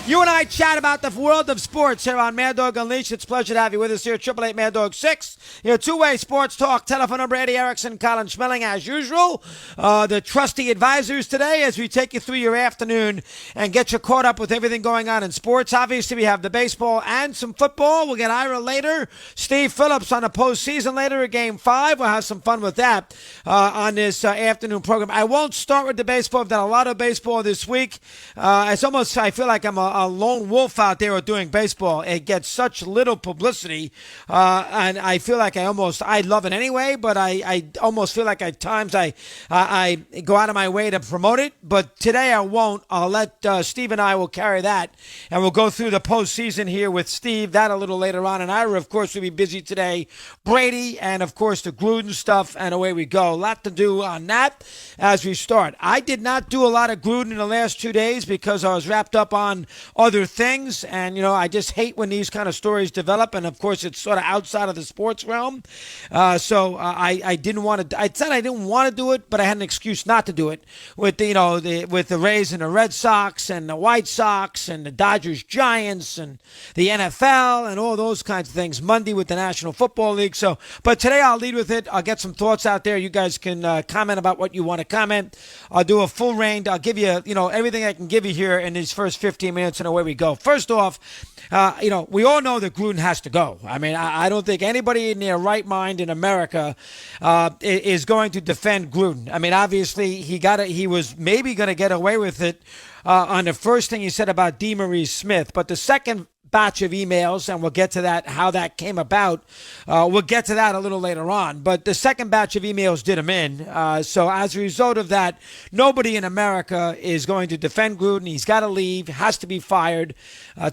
You and I chat about the world of sports here on Mad Dog Unleashed. It's a pleasure to have you with us here. 888 Mad Dog 6. Your two-way sports talk. Telephone number Eddie Erickson, Colin Schmeling, as usual. The trusty advisors today as we take you through your afternoon and get you caught up with everything going on in sports. Obviously, we have the baseball and some football. We'll get Ira later. Steve Phillips on the postseason later at Game 5. We'll have some fun with that on this afternoon program. I won't start with the baseball. I've done a lot of baseball this week. It's almost, I feel like I'm a lone wolf out there doing baseball. It gets such little publicity, and I feel like I love it anyway, but I almost feel like at times I go out of my way to promote it, but today I won't. I'll let Steve and I will carry that, and we'll go through the postseason here with Steve, that a little later on, and Ira, of course, will be busy today. Brady, and of course, the Gruden stuff, and away we go. A lot to do on that as we start. I did not do a lot of Gruden in the last 2 days because I was wrapped up on other things, and I just hate when these kind of stories develop, and of course it's sort of outside of the sports realm, so I didn't want to. I said I didn't want to do it, but I had an excuse not to do it with with the Rays and the Red Sox and the White Sox and the Dodgers Giants and the NFL and all those kinds of things. Monday with the National Football League. So, but today I'll lead with it. I'll get some thoughts out there. You guys can comment about what you want to comment. I'll do a full range. I'll give you everything I can give you here in these first 15 minutes, and away we go. First off, we all know that Gruden has to go. I mean, I don't think anybody in their right mind in America is going to defend Gruden. I mean, obviously, he was maybe going to get away with it on the first thing he said about DeMaurice Smith, but the second batch of emails, and we'll get to that, how that came about. We'll get to that a little later on. But the second batch of emails did him in. So as a result of that, nobody in America is going to defend Gruden. He's got to leave, has to be fired.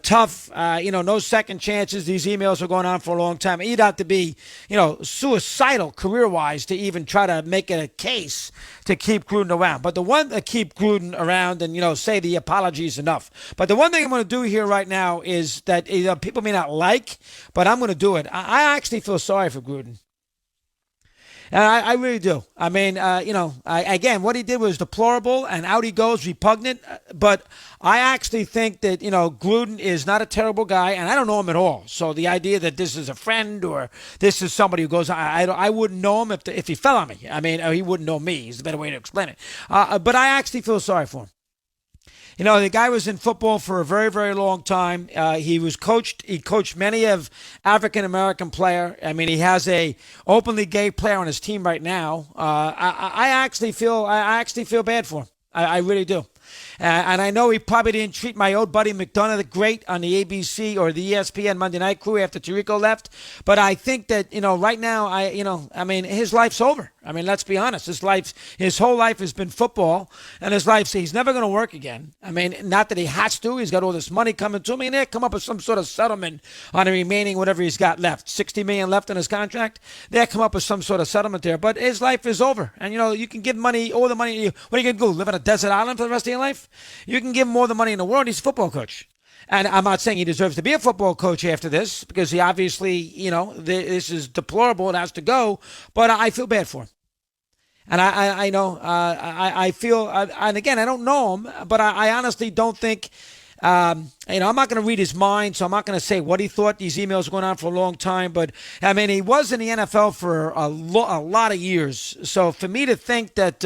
Tough, no second chances. These emails are going on for a long time. You'd have to be, suicidal career-wise to even try to make it a case to keep Gruden around. But the one that keep Gruden around and, say the apology is enough. But the one thing I'm going to do here right now is that people may not like, but I'm going to do it. I actually feel sorry for Gruden. And I really do. I mean, again, what he did was deplorable, and out he goes, repugnant. But I actually think that, Gruden is not a terrible guy, and I don't know him at all. So the idea that this is a friend or this is somebody who goes, I wouldn't know him if he fell on me. I mean, he wouldn't know me. Is the better way to explain it. But I actually feel sorry for him. The guy was in football for a very, very long time. He coached many of African-American player. I mean, he has a openly gay player on his team right now. I actually feel bad for him. I really do. And I know he probably didn't treat my old buddy McDonough great on the ABC or the ESPN Monday Night Crew after Tirico left. But I think that, right now, his life's over. I mean, let's be honest. His whole life has been football, and he's never going to work again. I mean, not that he has to. He's got all this money coming to him. And they'll come up with some sort of settlement on the remaining whatever he's got left. $60 million left in his contract. They'll come up with some sort of settlement there. But his life is over. And, you can give all the money. What are you going to do? Live on a desert island for the rest of your life? You can give him all the money in the world. He's a football coach. And I'm not saying he deserves to be a football coach after this, because he obviously, this is deplorable. It has to go. But I feel bad for him. And I feel, and again, I don't know him, but I honestly don't think, I'm not going to read his mind, so I'm not going to say what he thought. These emails were going on for a long time, but I mean, he was in the NFL for a lot of years. So for me to think that,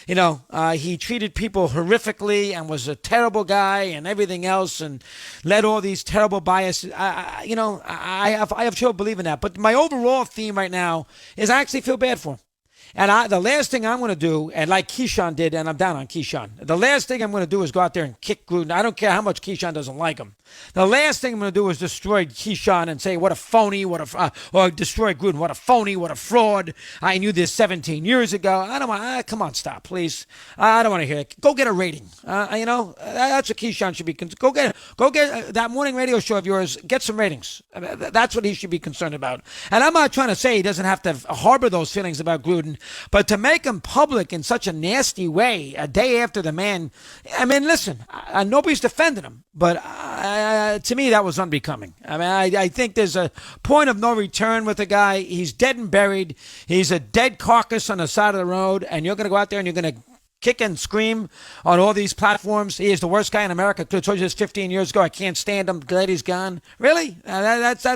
he treated people horrifically and was a terrible guy and everything else and led all these terrible biases, I have trouble believing that. But my overall theme right now is I actually feel bad for him. And the last thing I'm going to do, and like Keyshawn did, and I'm down on Keyshawn, the last thing I'm going to do is go out there and kick Gruden. I don't care how much Keyshawn doesn't like him. The last thing I'm going to do is destroy Keyshawn and say, what a phony, or destroy Gruden, what a phony, what a fraud. I knew this 17 years ago. I don't want, come on, stop, please. I don't want to hear it. Go get a rating. That's what Keyshawn should be. Go get that morning radio show of yours, get some ratings. That's what he should be concerned about. And I'm not trying to say he doesn't have to harbor those feelings about Gruden, but to make him public in such a nasty way a day after the man, I mean, listen, nobody's defending him, but to me that was unbecoming. I mean, I think there's a point of no return with the guy. He's dead and buried. He's a dead carcass on the side of the road, and you're going to go out there and you're going to kick and scream on all these platforms. He is the worst guy in America. Could have told you this 15 years ago. I can't stand him. Glad he's gone. Really? That's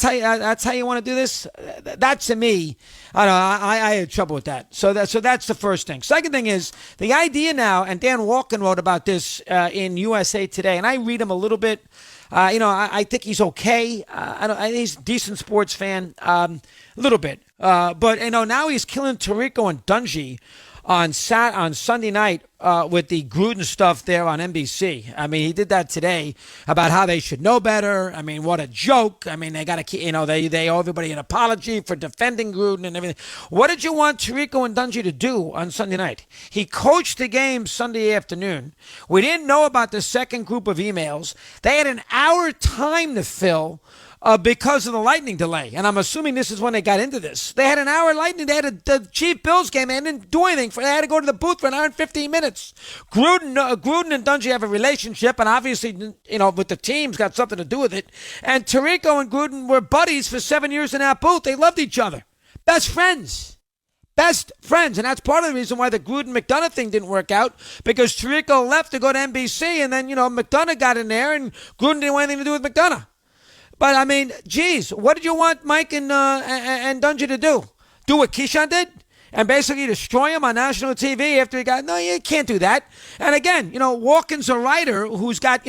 how you want to do this? That to me, I don't know. I had trouble with that. So that's the first thing. Second thing is the idea now, and Dan Wolken wrote about this in USA Today, and I read him a little bit. I think he's okay. He's a decent sports fan, a little bit. But now he's killing Tirico and Dungy on Sunday night with the Gruden stuff there on NBC. I mean, he did that today about how they should know better. I mean, what a joke. I mean, they got to, they owe everybody an apology for defending Gruden and everything. What did you want Tirico and Dungy to do on Sunday night? He coached the game Sunday afternoon. We didn't know about the second group of emails. They had an hour time to fill because of the lightning delay. And I'm assuming this is when they got into this. They had an hour lightning. They had the Chief Bills game and didn't do anything. They had to go to the booth for an hour and 15 minutes. Gruden and Dungy have a relationship, and obviously, with the team's got something to do with it. And Tirico and Gruden were buddies for 7 years in that booth. They loved each other. Best friends. And that's part of the reason why the Gruden-McDonough thing didn't work out, because Tirico left to go to NBC, and then, McDonough got in there, and Gruden didn't want anything to do with McDonough. But, I mean, geez, what did you want Mike and Dungy to do? Do what Keyshawn did? And basically destroy him on national TV after he got... No, you can't do that. And again, Wolken's a writer who's got,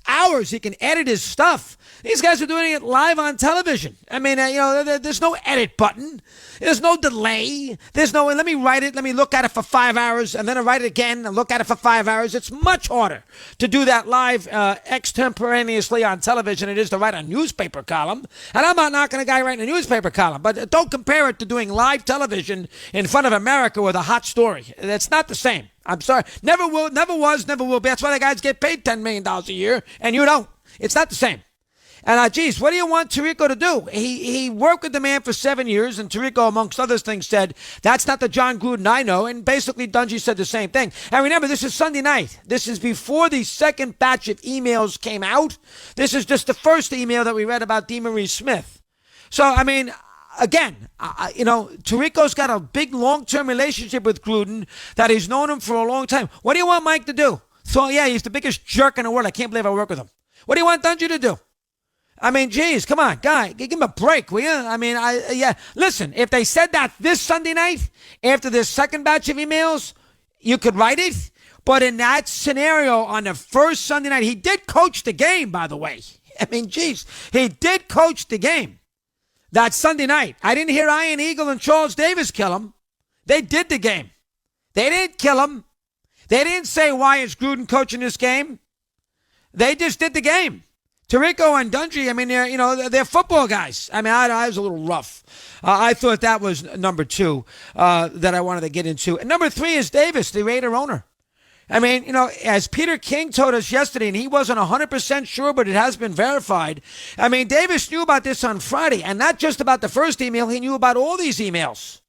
hours. He can edit his stuff. These guys are doing it live on television. I mean, there's no edit button. There's no delay. There's no, let me write it, let me look at it for 5 hours, and then I write it again and look at it for 5 hours. It's much harder to do that live extemporaneously on television than it is to write a newspaper column. And I'm not knocking a guy writing a newspaper column, but don't compare it to doing live television in front of America with a hot story. That's not the same. I'm sorry. Never will, never was, never will be. That's why the guys get paid $10 million a year, and you don't. It's not the same. And, geez, what do you want Tirico to do? He worked with the man for 7 years, and Tirico, amongst other things, said, that's not the Jon Gruden I know. And basically, Dungy said the same thing. And remember, this is Sunday night. This is before the second batch of emails came out. This is just the first email that we read about DeMarie Smith. So, I mean... Again, Tirico's got a big long-term relationship with Gruden that he's known him for a long time. What do you want Mike to do? So, yeah, he's the biggest jerk in the world. I can't believe I work with him. What do you want Dungy to do? I mean, geez, come on, guy, give him a break, will you? I mean, listen, if they said that this Sunday night, after this second batch of emails, you could write it. But in that scenario, on the first Sunday night, he did coach the game, by the way. I mean, geez, he did coach the game. That Sunday night, I didn't hear Ian Eagle and Charles Davis kill him. They did the game. They didn't kill him. They didn't say, why is Gruden coaching this game? They just did the game. Tirico and Dungy, I mean, they're football guys. I mean, I was a little rough. I thought that was number two that I wanted to get into. And number three is Davis, the Raider owner. I mean, as Peter King told us yesterday, and he wasn't 100% sure, but it has been verified. I mean, Davis knew about this on Friday, and not just about the first email. He knew about all these emails.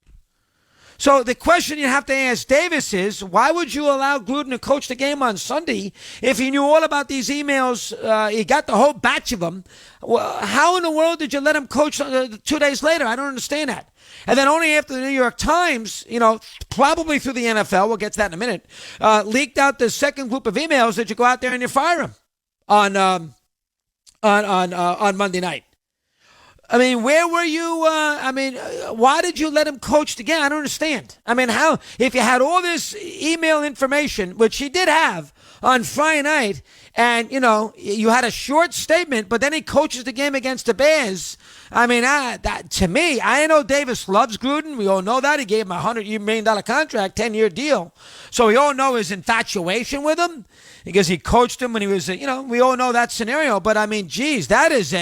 So the question you have to ask Davis is, why would you allow Gruden to coach the game on Sunday if he knew all about these emails? He got the whole batch of them. Well, how in the world did you let him coach 2 days later? I don't understand that. And then only after the New York Times, probably through the NFL, we'll get to that in a minute, leaked out the second group of emails that you go out there and you fire him on Monday night. I mean, where were you? Why did you let him coach the game? I don't understand. I mean, how, if you had all this email information, which he did have on Friday night, and, you had a short statement, but then he coaches the game against the Bears. I mean, that to me, I know Davis loves Gruden. We all know that. He gave him a $100 million contract, 10-year deal. So we all know his infatuation with him because he coached him when he was, we all know that scenario. But, I mean, geez, that is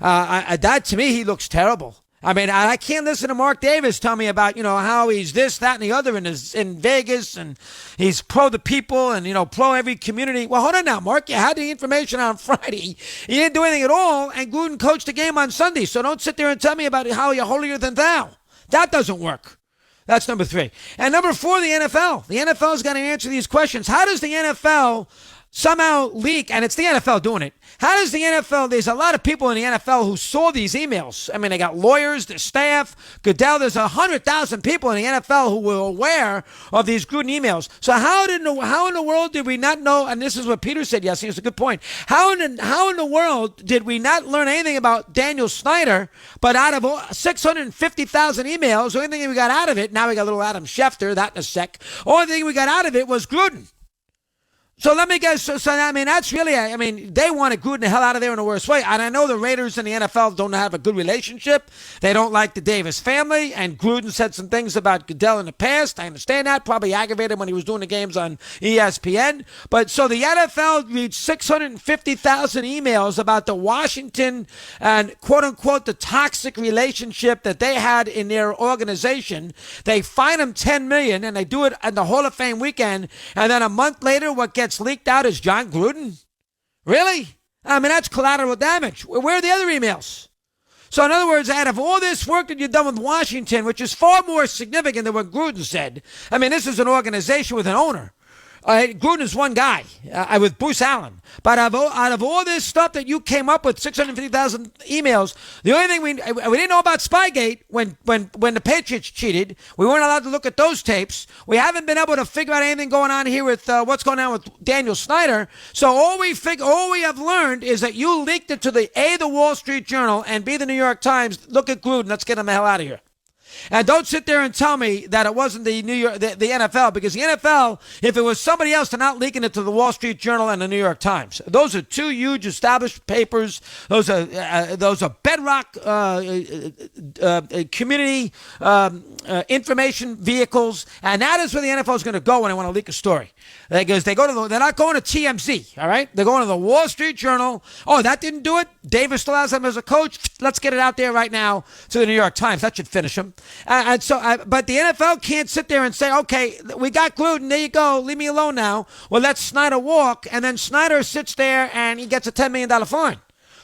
that to me, he looks terrible. I mean, I can't listen to Mark Davis tell me about, how he's this, that, and the other in Vegas, and he's pro the people and, pro every community. Well, hold on now, Mark. You had the information on Friday. You didn't do anything at all, and Gruden coached the game on Sunday. So don't sit there and tell me about how you're holier than thou. That doesn't work. That's number three. And number four, the NFL. The NFL's got to answer these questions. How does the NFL somehow leak, and it's the NFL doing it. How does the NFL, there's a lot of people in the NFL who saw these emails. I mean, they got lawyers, the staff, Goodell, there's 100,000 people in the NFL who were aware of these Gruden emails. So how in the world did we not know, and this is what Peter said yesterday, it's a good point, how in the world did we not learn anything about Daniel Snyder, but out of 650,000 emails, the only thing we got out of it, now we got a little Adam Schefter, that in a sec, only thing we got out of it was Gruden. So let me guess. So I mean, that's really. I mean, they wanted Gruden the hell out of there in the worst way. And I know the Raiders and the NFL don't have a good relationship. They don't like the Davis family. And Gruden said some things about Goodell in the past. I understand that. Probably aggravated when he was doing the games on ESPN. But so the NFL reads 650,000 emails about the Washington and quote unquote the toxic relationship that they had in their organization. They fine them $10 million, and they do it at the Hall of Fame weekend. And then a month later, what gets leaked out is Jon Gruden? Really? I mean, that's collateral damage. Where are the other emails? So in other words, out of all this work that you've done with Washington, which is far more significant than what Gruden said, I mean, this is an organization with an owner. Gruden is one guy with Bruce Allen. But out of all this stuff that you came up with, 650,000 emails, the only thing we didn't know about Spygate when the Patriots cheated. We weren't allowed to look at those tapes. We haven't been able to figure out anything going on here with what's going on with Daniel Snyder. So all we have learned is that you leaked it to the Wall Street Journal and B, the New York Times. Look at Gruden. Let's get him the hell out of here. And don't sit there and tell me that it wasn't the NFL, because the NFL, if it was somebody else, they're not leaking it to the Wall Street Journal and the New York Times. Those are two huge established papers. Those are bedrock community information vehicles, and that is where the NFL is going to go when they want to leak a story. Because they're not going to TMZ, all right? They're going to the Wall Street Journal. Oh, that didn't do it? Davis still has him as a coach. Let's get it out there right now to the New York Times. That should finish him. But the NFL can't sit there and say, okay, we got Gruden, there you go, leave me alone now. Well, let Snyder walk, and then Snyder sits there and he gets a $10 million fine.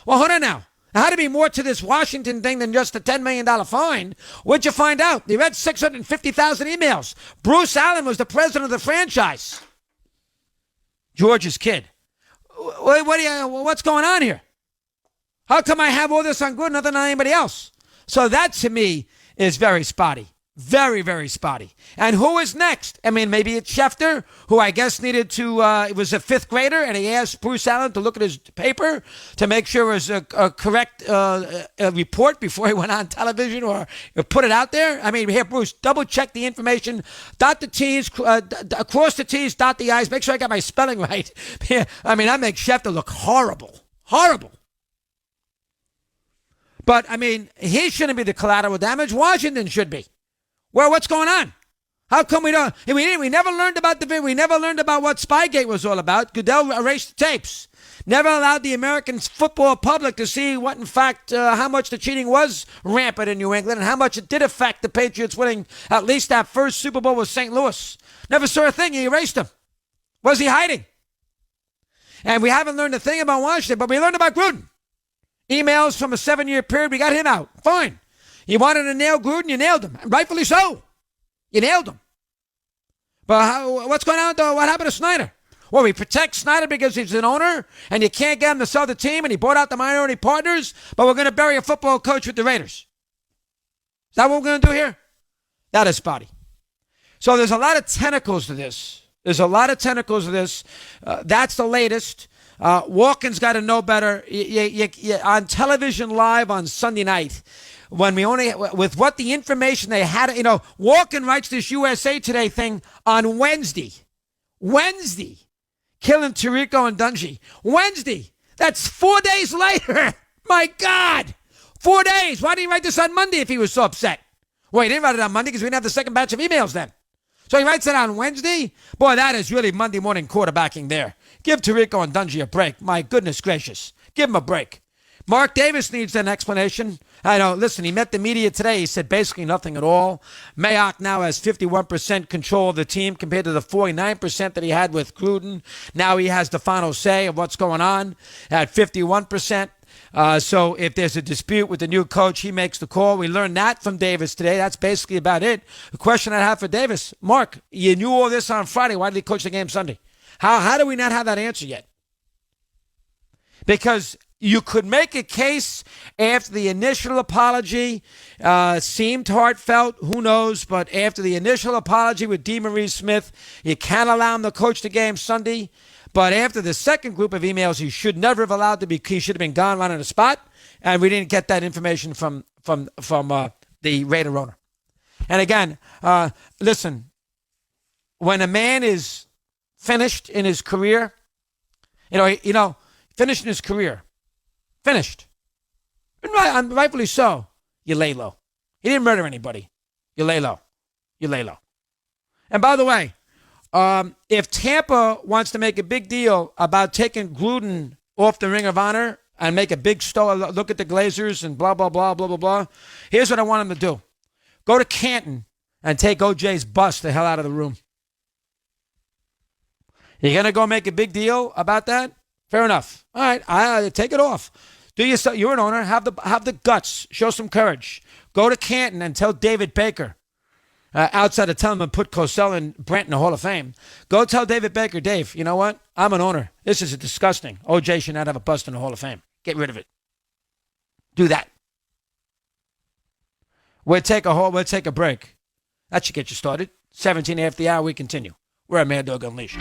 Well, hold on now. There had to be more to this Washington thing than just a $10 million fine. What'd you find out? You read 650,000 emails. Bruce Allen was the president of the franchise. George's kid. What's going on here? How come I have all this on Gruden other than anybody else? So that, to me, is very spotty. Very, very spotty. And who is next? I mean, maybe it's Schefter, who I guess needed to, was a fifth grader, and he asked Bruce Allen to look at his paper to make sure it was a correct report before he went on television or put it out there. I mean, here, Bruce, double check the information, dot the T's, cross the T's, dot the I's, make sure I got my spelling right. I mean, that makes Schefter look horrible. Horrible. But, I mean, he shouldn't be the collateral damage. Washington should be. Well, what's going on? How come we don't? We never learned about we never learned about what Spygate was all about. Goodell erased the tapes. Never allowed the American football public to see what, in fact, how much the cheating was rampant in New England and how much it did affect the Patriots winning at least that first Super Bowl with St. Louis. Never saw a thing. He erased them. What was he hiding? And we haven't learned a thing about Washington, but we learned about Gruden. Emails from a 7-year period, we got him out. Fine. You wanted to nail Gruden, you nailed him. Rightfully so. You nailed him. But what's going on, though? What happened to Snyder? Well, we protect Snyder because he's an owner, and you can't get him to sell the team, and he bought out the minority partners, but we're going to bury a football coach with the Raiders. Is that what we're going to do here? That is spotty. So there's a lot of tentacles to this. That's the latest. Wolken's got to know better. On television live on Sunday night, when we only, with what the information they had, Wolken writes this USA Today thing on Wednesday, killing Tirico and Dungy. Wednesday. That's 4 days later. My God. 4 days. Why didn't he write this on Monday if he was so upset? Well, he didn't write it on Monday because we didn't have the second batch of emails then. So he writes it on Wednesday. Boy, that is really Monday morning quarterbacking there. Give Tirico and Dungy a break. My goodness gracious. Give him a break. Mark Davis needs an explanation. I know, listen, he met the media today. He said basically nothing at all. Mayock now has 51% control of the team compared to the 49% that he had with Gruden. Now he has the final say of what's going on at 51%. So if there's a dispute with the new coach, he makes the call. We learned that from Davis today. That's basically about it. The question I have for Davis, Mark, you knew all this on Friday. Why did he coach the game Sunday? How do we not have that answer yet? Because you could make a case after the initial apology seemed heartfelt. Who knows? But after the initial apology with DeMaurice Smith, you can't allow him to coach the game Sunday. But after the second group of emails, he should never have allowed to be. He should have been gone right on the spot. And we didn't get that information from the Raider owner. And again, listen, when a man is finished in his career, finished in his career, finished, and rightfully so, you lay low. He didn't murder anybody. You lay low. You lay low. And by the way, if Tampa wants to make a big deal about taking Gruden off the Ring of Honor and make a big look at the Glazers and blah, blah, blah, blah, blah, blah, here's what I want him to do. Go to Canton and take OJ's bus the hell out of the room. You're going to go make a big deal about that? Fair enough. All right, I take it off. You're an owner. Have the guts. Show some courage. Go to Canton and tell David Baker, outside of telling him to put Cosell and Brent in the Hall of Fame, go tell David Baker, Dave, you know what? I'm an owner. This is disgusting. OJ should not have a bust in the Hall of Fame. Get rid of it. Do that. We'll take a break. That should get you started. 17 after the hour, we continue. We're at Mad Dog Unleashed.